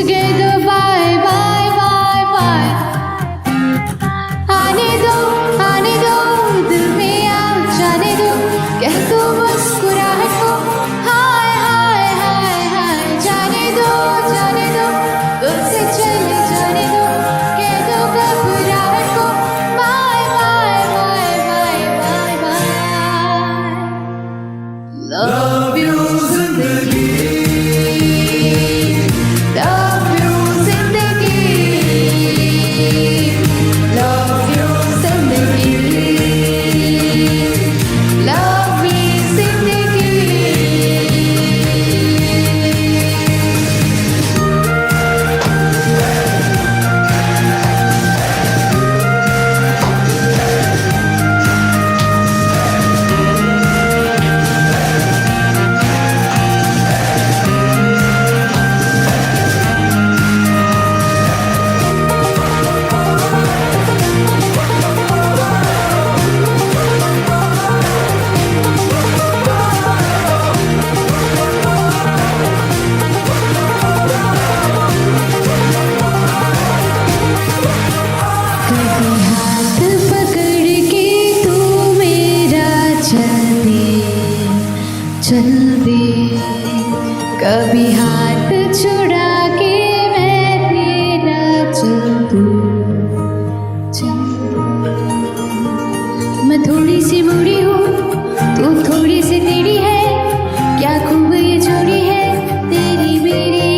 together, bye bye bye bye. आने दो दिल में आ जाने दो, कह दो मुस्कुराहट को हाय हाय हाय हाय। जाने दो तुझसे चले जाने दो, कह दो घबराहट को bye bye bye bye bye bye. Love you जिंदगी, लव यू जिंदगी, लव यू जिंदगी, लव मी जिंदगी। कभी हाथ छुड़ा के मैं तेरा चल दूं, चल मैं थोड़ी सी बूढ़ी हूँ, तू थोड़ी सी तेरी है, क्या खूब ये जोड़ी है तेरी मेरी।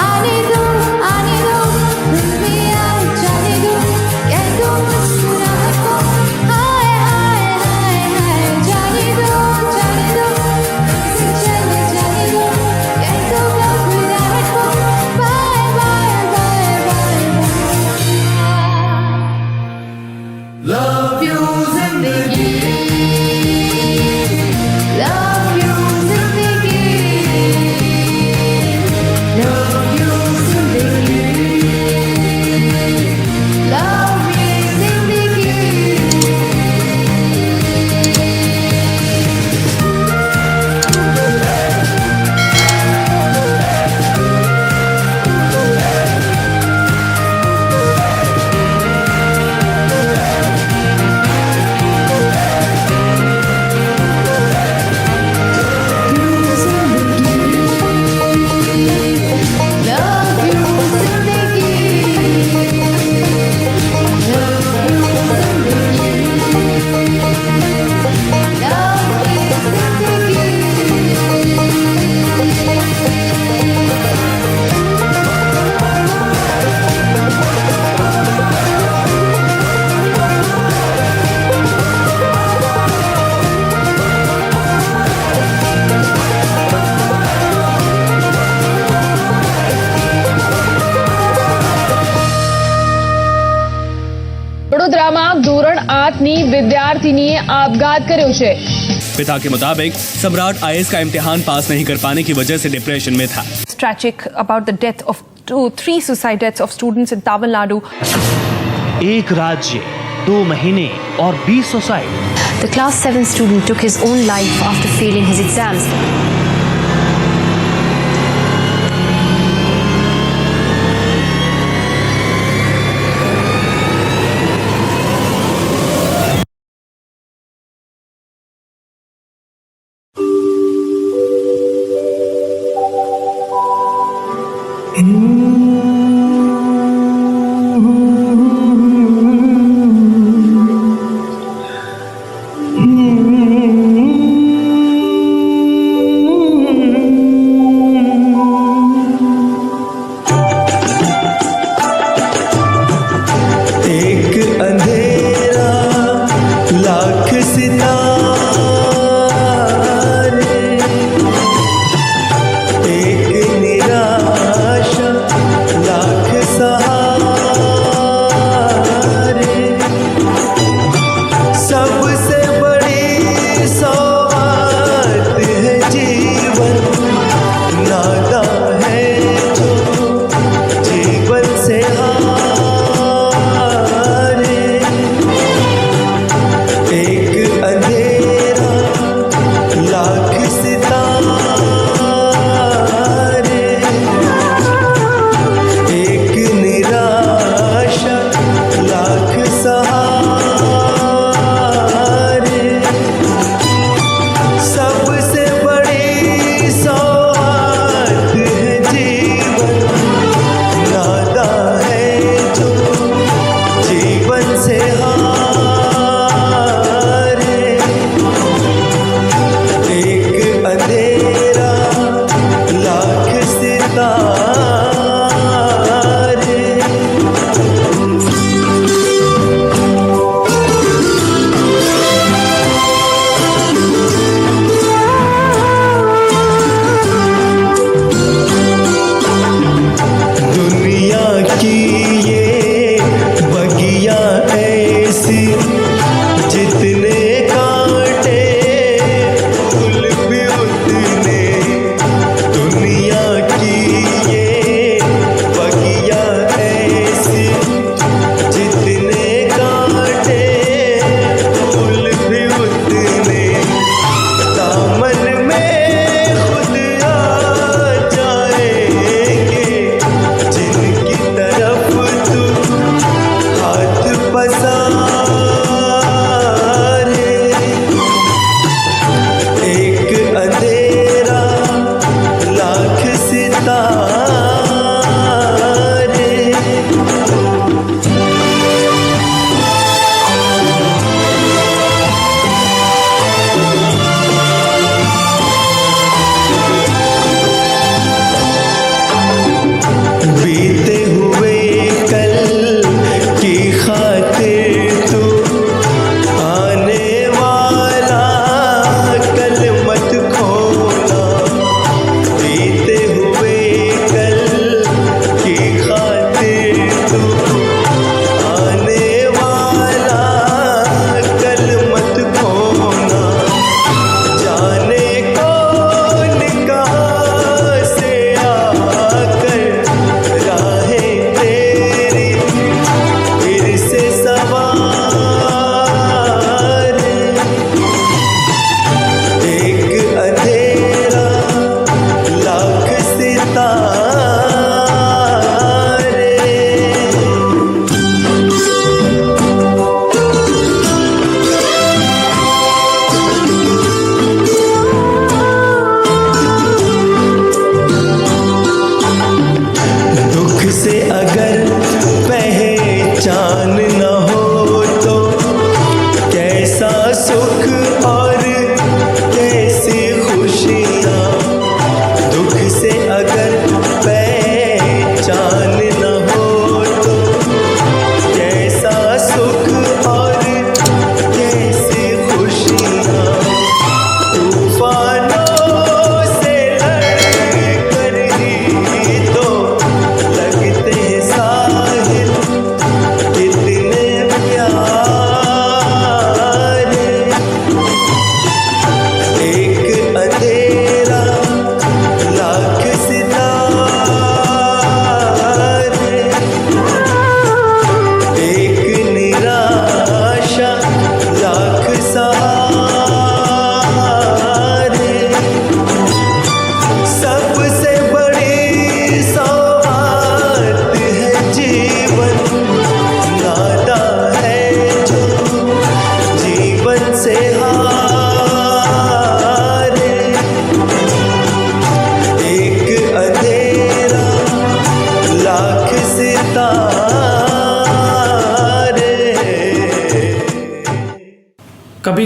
आने दो दिल में आ जाने दो, कह दो मुस्कुराहट को हाय हाय हाय हाय। जाने दो चले जाने दो, कह दो घबराहट को bye bye bye bye bye. Love you जिंदगी, लव यू जिंदगी, लव यू जिंदगी, लव मी जिंदगी। વડોદરામાં ધોરણ 8ની વિદ્યાર્થીનીએ આપઘાત કર્યો છે। पिता के मुताबिक सम्राट आईएएस का इम्तिहान पास नहीं कर पाने की वजह से डिप्रेशन में था। It's tragic about the death of 3 suicide deaths of students in Tamil Nadu. एक राज्य, 2 महीने और 20 suicide. The class 7 student took his own life after failing his exams. एक निराशा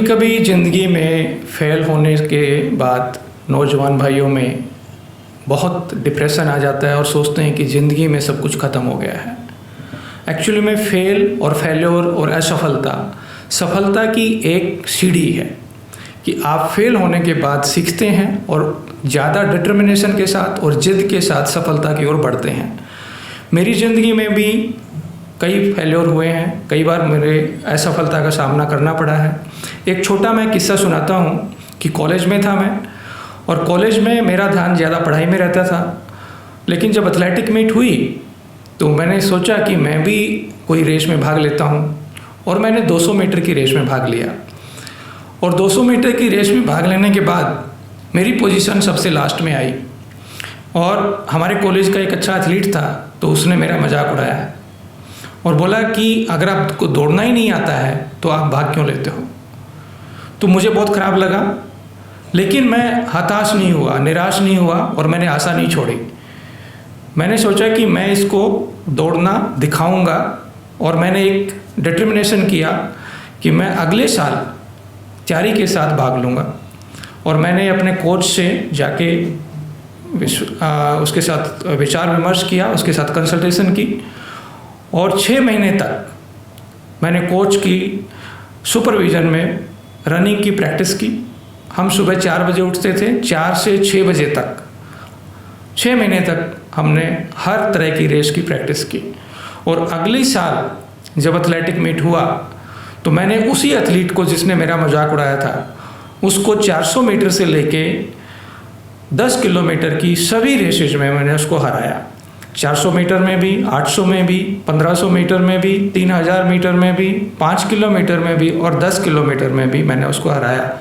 कभी ज़िंदगी में फेल होने के बाद नौजवान भाइयों में बहुत डिप्रेशन आ जाता है और सोचते हैं कि ज़िंदगी में सब कुछ ख़त्म हो गया है। एक्चुअली में फेल और फेल्योर और असफलता सफलता की एक सीढ़ी है कि आप फेल होने के बाद सीखते हैं और ज़्यादा डिटर्मिनेशन के साथ और जिद के साथ सफलता की ओर बढ़ते हैं। मेरी ज़िंदगी में भी कई फेल्योर हुए हैं, कई बार मेरे असफलता का सामना करना पड़ा है। एक छोटा मैं किस्सा सुनाता हूँ कि कॉलेज में था मैं, और कॉलेज में मेरा ध्यान ज़्यादा पढ़ाई में रहता था, लेकिन जब एथलेटिक मीट हुई तो मैंने सोचा कि मैं भी कोई रेस में भाग लेता हूँ, और मैंने 200 मीटर की रेस में भाग लिया। और 200 मीटर की रेस में भाग लेने के बाद मेरी पोजीशन सबसे लास्ट में आई, और हमारे कॉलेज का एक अच्छा एथलीट था तो उसने मेरा मजाक उड़ाया और बोला कि अगर आपको दौड़ना ही नहीं आता है तो आप भाग क्यों लेते हो। तो मुझे बहुत ख़राब लगा, लेकिन मैं हताश नहीं हुआ, निराश नहीं हुआ, और मैंने आशा नहीं छोड़ी। मैंने सोचा कि मैं इसको दौड़ना दिखाऊंगा, और मैंने एक डिटर्मिनेशन किया कि मैं अगले साल तैयारी के साथ भाग लूँगा। और मैंने अपने कोच से जाके उसके साथ विचार विमर्श किया, उसके साथ कंसल्टेशन की, और 6 महीने तक मैंने कोच की सुपरविज़न में रनिंग की प्रैक्टिस की। हम सुबह 4 बजे उठते थे, 4 से 6 बजे तक 6 महीने तक हमने हर तरह की रेस की प्रैक्टिस की। और अगले साल जब एथलेटिक मीट हुआ तो मैंने उसी एथलीट को जिसने मेरा मजाक उड़ाया था, उसको 400 मीटर से लेके 10 किलोमीटर की सभी रेसेज में मैंने उसको हराया। 400 मीटर में भी, 800 में भी, 1500 मीटर में भी, 3000 मीटर में भी, 5 किलोमीटर में भी, और 10 किलोमीटर में भी मैंने उसको हराया।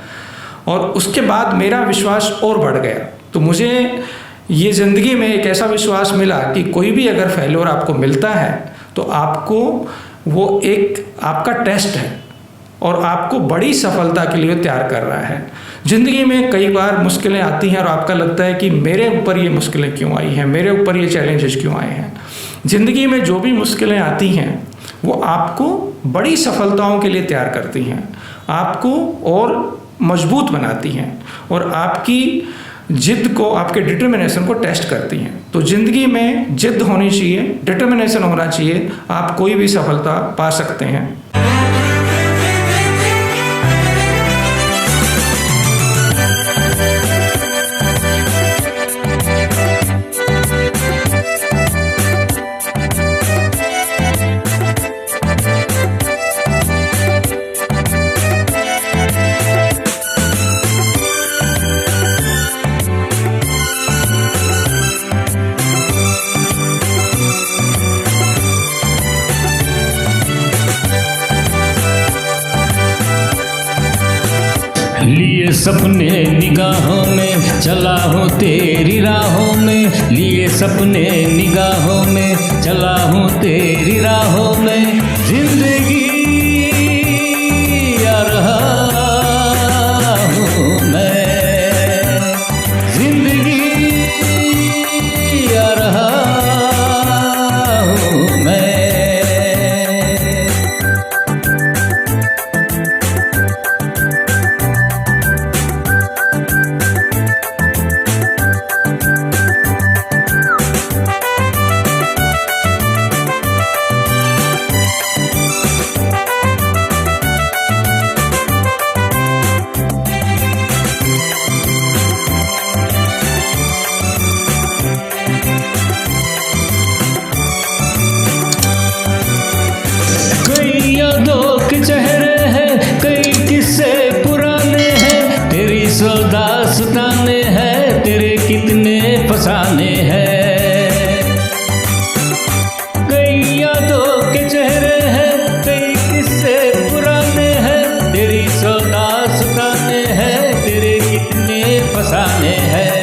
और उसके बाद मेरा विश्वास और बढ़ गया। तो मुझे ये ज़िंदगी में एक ऐसा विश्वास मिला कि कोई भी अगर फेल्योर आपको मिलता है तो आपको वो एक आपका टेस्ट है और आपको बड़ी सफलता के लिए तैयार कर रहा है। ज़िंदगी में कई बार मुश्किलें आती हैं और आपका लगता है कि मेरे ऊपर ये मुश्किलें क्यों आई हैं, मेरे ऊपर ये चैलेंजेस क्यों आए हैं। ज़िंदगी में जो भी मुश्किलें आती हैं वो आपको बड़ी सफलताओं के लिए तैयार करती हैं, आपको और मजबूत बनाती हैं, और आपकी जिद को, आपके डिटर्मिनेशन को टेस्ट करती हैं। तो ज़िंदगी में जिद होनी चाहिए, डिटर्मिनेशन होना चाहिए, आप कोई भी सफलता पा सकते हैं। लिए सपने निगाहों में, चला हूँ तेरी राहों में, लिए सपने निगाहों में, चला हूँ तेरी राहों में, जिंदगी आ रहा हूँ मैं, जिंदगी आ रहा हूँ मैं। दास्ताने हैं तेरे कितने फसाने हैं, कई यादों के चेहरे हैं, कई किस्से पुराने हैं, तेरी सौ दास्ताने हैं तेरे कितने फसाने हैं।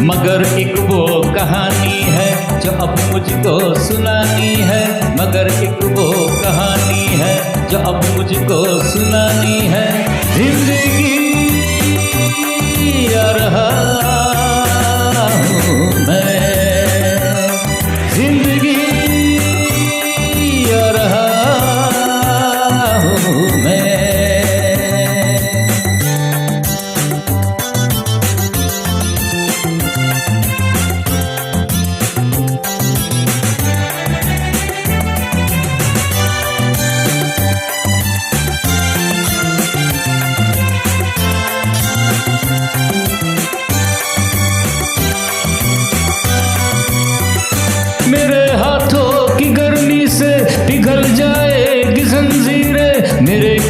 मगर एक वो कहानी है जो अब मुझको सुनानी है, मगर एक वो कहानी है जो अब मुझको सुनानी है, जिंदगी आ रहा हूँ मैं, जिंदगी आ रहा हूँ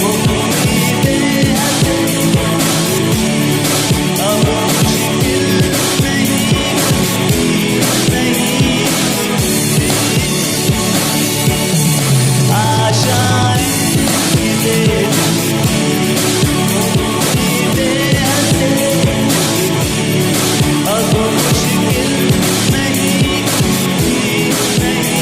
वो उम्मीदें हंसे, अब मुश्किल नहीं, नहीं, आशाएं दे अब मुश्किल नहीं, नहीं।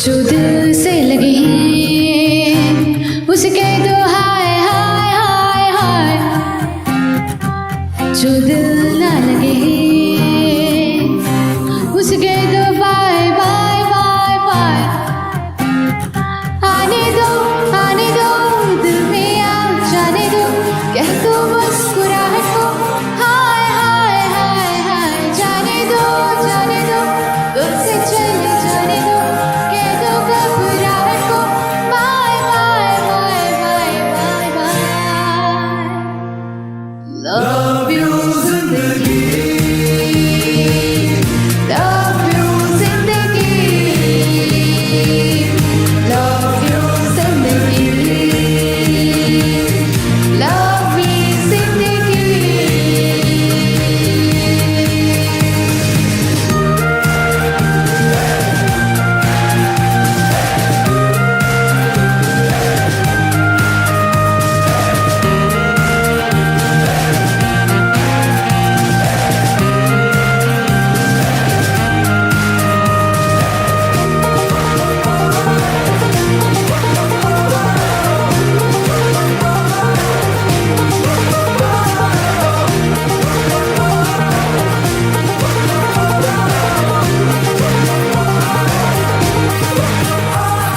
जो दिल से लगे हैं उसे कह दो हाय हाय हाय हाय, जो दिल ना लगे हैं उसे कह दो बाय बाय बाय बाय। आने दो दिल में आ जाने दो, कह दो मुस्कुराहट को हाय हाय हाय हाय। जाने दो तुझसे चले जाने दो, कह दो घबराहट को bye bye bye bye bye bye. Love you जिंदगी, लव यू जिंदगी, लव यू जिंदगी, लव मी जिंदगी।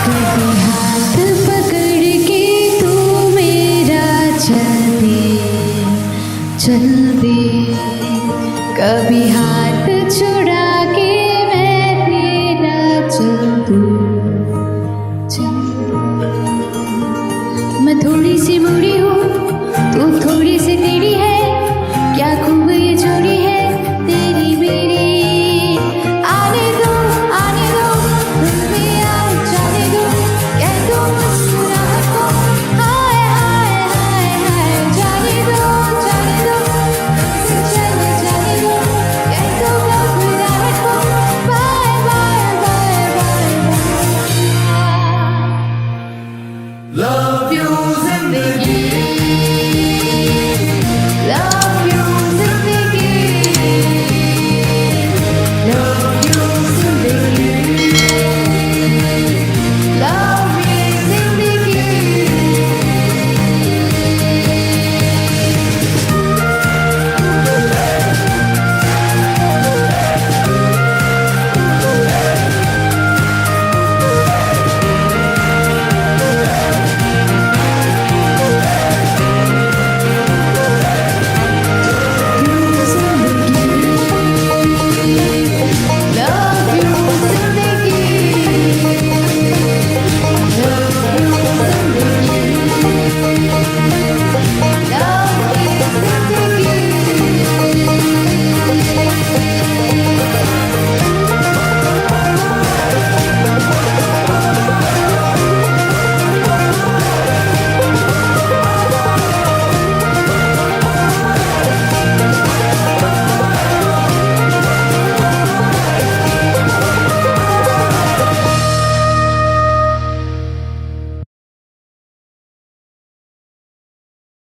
कभी हाथ पकड़ के तू मेरा चल दे, कभी हाथ छुड़ा